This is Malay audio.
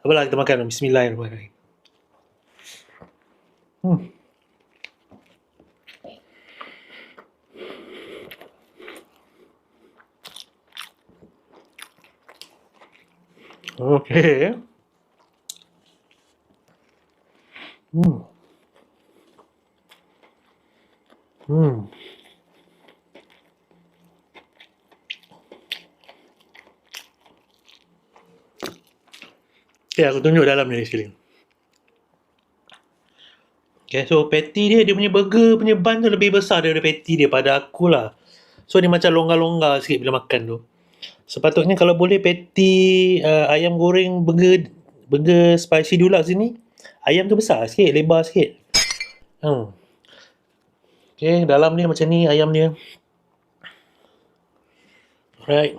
Apalah, kita makan. Bismillahirrahmanirrahim. Okay. Okay, aku tunjuk dalam ni sekali. Okay, so patty dia punya burger punya bun tu lebih besar daripada patty dia pada aku lah. So dia macam longgar-longgar sikit bila makan tu. Sepatutnya kalau boleh patty ayam goreng burger spicy deluxe ni, ayam tu besar sikit, lebar sikit. Okay, dalam ni macam ni ayam dia. Alright.